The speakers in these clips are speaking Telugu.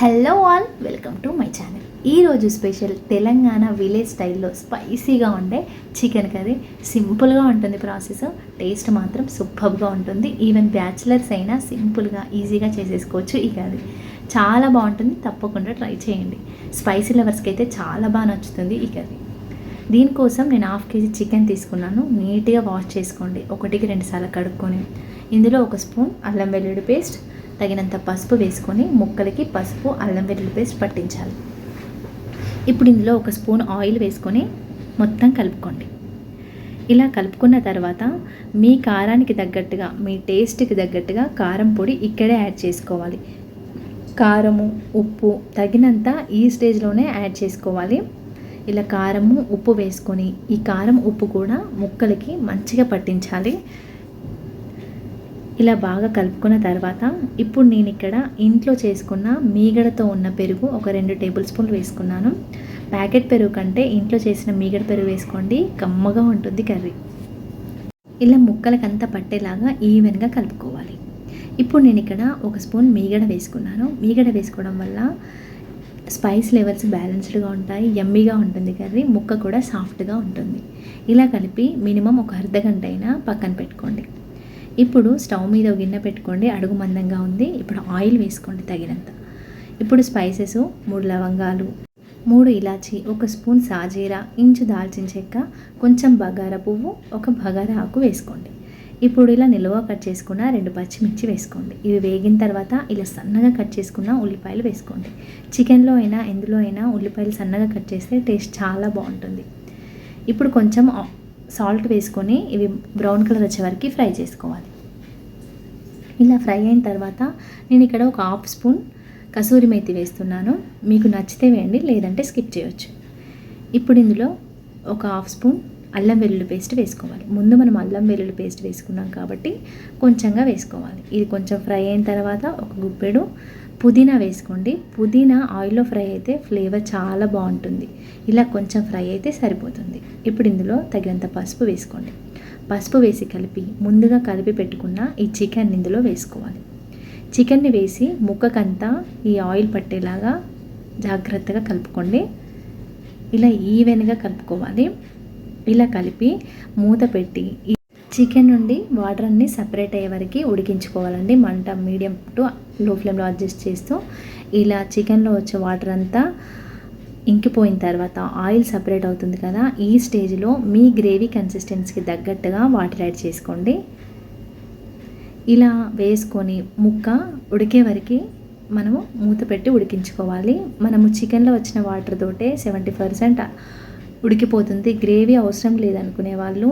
Hello all, welcome to my channel. ఈరోజు స్పెషల్ తెలంగాణ విలేజ్ స్టైల్లో స్పైసీగా ఉండే చికెన్ కర్రీ. సింపుల్గా ఉంటుంది ప్రాసెస్, టేస్ట్ మాత్రం సూపర్గా ఉంటుంది. ఈవెన్ బ్యాచిలర్స్ అయినా సింపుల్గా ఈజీగా చేసేసుకోవచ్చు. ఈ కర్రీ చాలా బాగుంటుంది, తప్పకుండా ట్రై చేయండి. స్పైసీ లవర్స్కి అయితే చాలా బాగా నచ్చుతుంది ఈ కర్రీ. దీనికోసం నేను 1/2 kg చికెన్ తీసుకున్నాను. నీట్గా వాష్ చేసుకోండి, 1-2 సార్లు కడుక్కొని. ఇందులో 1 స్పూన్ అల్లం వెల్లుల్లి పేస్ట్, తగినంత పసుపు వేసుకొని ముక్కలకి పసుపు అల్లం వెల్లుల్లి పేస్ట్ పట్టించాలి. ఇప్పుడు ఇందులో 1 స్పూన్ ఆయిల్ వేసుకొని మొత్తం కలుపుకోండి. ఇలా కలుపుకున్న తర్వాత మీ కారానికి తగ్గట్టుగా, మీ టేస్ట్కి తగ్గట్టుగా కారం పొడి ఇక్కడే యాడ్ చేసుకోవాలి. కారము ఉప్పు తగినంత ఈ స్టేజ్లోనే యాడ్ చేసుకోవాలి. ఇలా కారము ఉప్పు వేసుకొని ఈ కారం ఉప్పు కూడా ముక్కలకి మంచిగా పట్టించాలి. ఇలా బాగా కలుపుకున్న తర్వాత ఇప్పుడు నేను ఇక్కడ ఇంట్లో చేసుకున్న మీగడతో ఉన్న పెరుగు ఒక 2 టేబుల్ స్పూన్లు వేసుకున్నాను. ప్యాకెట్ పెరుగు కంటే ఇంట్లో చేసిన మీగడ పెరుగు వేసుకోండి, కమ్మగా ఉంటుంది కర్రీ. ఇలా ముక్కలకంతా పట్టేలాగా ఈవెన్గా కలుపుకోవాలి. ఇప్పుడు నేను ఇక్కడ 1 స్పూన్ మీగడ వేసుకున్నాను. మీగడ వేసుకోవడం వల్ల స్పైస్ లెవెల్స్ బ్యాలెన్స్డ్గా ఉంటాయి, యమ్మీగా ఉంటుంది కర్రీ, ముక్క కూడా సాఫ్ట్గా ఉంటుంది. ఇలా కలిపి మినిమం ఒక అర్ధ గంట అయినా పక్కన పెట్టుకోండి. ఇప్పుడు స్టవ్ మీద గిన్నె పెట్టుకోండి, అడుగు మందంగా ఉంది. ఇప్పుడు ఆయిల్ వేసుకోండి తగినంత. ఇప్పుడు స్పైసెస్ 3 లవంగాలు, 3 ఇలాచి, 1 స్పూన్ సాజీరా, ఇంచు దాల్చిన చెక్క, కొంచెం బగారా పువ్వు, 1 బగారా ఆకు వేసుకోండి. ఇప్పుడు ఇలా నిలువ కట్ చేసుకున్న 2 పచ్చిమిర్చి వేసుకోండి. ఇవి వేగిన తర్వాత ఇలా సన్నగా కట్ చేసుకున్న ఉల్లిపాయలు వేసుకోండి. చికెన్లో అయినా ఎందులో అయినా ఉల్లిపాయలు సన్నగా కట్ చేస్తే టేస్ట్ చాలా బాగుంటుంది. ఇప్పుడు కొంచెం సాల్ట్ వేసుకొని ఇవి బ్రౌన్ కలర్ వచ్చే వరకు ఫ్రై చేసుకోవాలి. ఇలా ఫ్రై అయిన తర్వాత నేను ఇక్కడ ఒక 1/2 స్పూన్ కసూరి మేతి వేస్తున్నాను. మీకు నచ్చితే వేయండి, లేదంటే స్కిప్ చేయొచ్చు. ఇప్పుడు ఇందులో ఒక 1/2 స్పూన్ అల్లం వెల్లుల్లి పేస్ట్ వేసుకోవాలి. ముందు మనం అల్లం వెల్లుల్లి పేస్ట్ వేసుకున్నాం కాబట్టి కొంచెంగా వేసుకోవాలి. ఇది కొంచెం ఫ్రై అయిన తర్వాత ఒక గుప్పెడు పుదీనా వేసుకోండి. పుదీనా ఆయిల్లో ఫ్రై అయితే ఫ్లేవర్ చాలా బాగుంటుంది. ఇలా కొంచెం ఫ్రై అయితే సరిపోతుంది. ఇప్పుడు ఇందులో తగినంత పసుపు వేసుకోండి. పసుపు వేసి కలిపి ముందుగా కలిపి పెట్టుకున్న ఈ చికెన్ ఇందులో వేసుకోవాలి. చికెన్ని వేసి ముక్కకంతా ఈ ఆయిల్ పట్టేలాగా జాగ్రత్తగా కలుపుకోండి. ఇలా ఈవెన్గా కలుపుకోవాలి. ఇలా కలిపి మూత పెట్టి చికెన్ నుండి వాటర్ అన్నీ సపరేట్ అయ్యే వరకు ఉడికించుకోవాలండి. మంట మీడియం టు లో ఫ్లేమ్లో అడ్జస్ట్ చేస్తూ ఇలా చికెన్లో వచ్చే వాటర్ అంతా ఇంకిపోయిన తర్వాత ఆయిల్ సపరేట్ అవుతుంది కదా, ఈ స్టేజ్లో మీ గ్రేవీ కన్సిస్టెన్సీకి తగ్గట్టుగా వాటర్ యాడ్ చేసుకోండి. ఇలా వేసుకొని ముక్క ఉడికే వరకు మనము మూత పెట్టి ఉడికించుకోవాలి. మనము చికెన్లో వచ్చిన వాటర్ తోటే 70% ఉడికిపోతుంది. గ్రేవీ అవసరం లేదనుకునే వాళ్ళు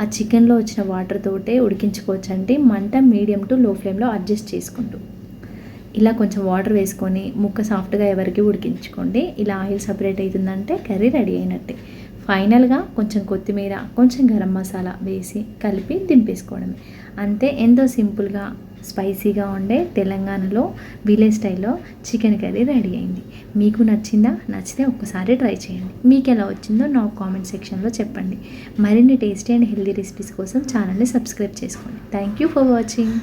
ఆ చికెన్లో వచ్చిన వాటర్ తోటే ఉడికించుకోవచ్చండి. మంట మీడియం టు లో ఫ్లేమ్లో అడ్జస్ట్ చేసుకుంటూ ఇలా కొంచెం వాటర్ వేసుకొని ముక్క సాఫ్ట్గా ఎవరికి ఉడికించుకోండి. ఇలా ఆయిల్ సపరేట్ అవుతుందంటే కర్రీ రెడీ అయినట్టే. ఫైనల్గా కొంచెం కొత్తిమీర, కొంచెం గరం మసాలా వేసి కలిపి దింపేసుకోవడమే. అంతే, ఎంతో సింపుల్గా స్పైసీగా ఉండే తెలంగాణలో విలేజ్ స్టైల్లో చికెన్ కర్రీ రెడీ అయింది. మీకు నచ్చిందా? నచ్చితే ఒక్కసారి ట్రై చేయండి. మీకు ఎలా వచ్చిందో నా కామెంట్ సెక్షన్లో చెప్పండి. మరిన్ని టేస్టీ అండ్ హెల్దీ రెసిపీస్ కోసం ఛానల్ని సబ్స్క్రైబ్ చేసుకోండి. Thank you for watching.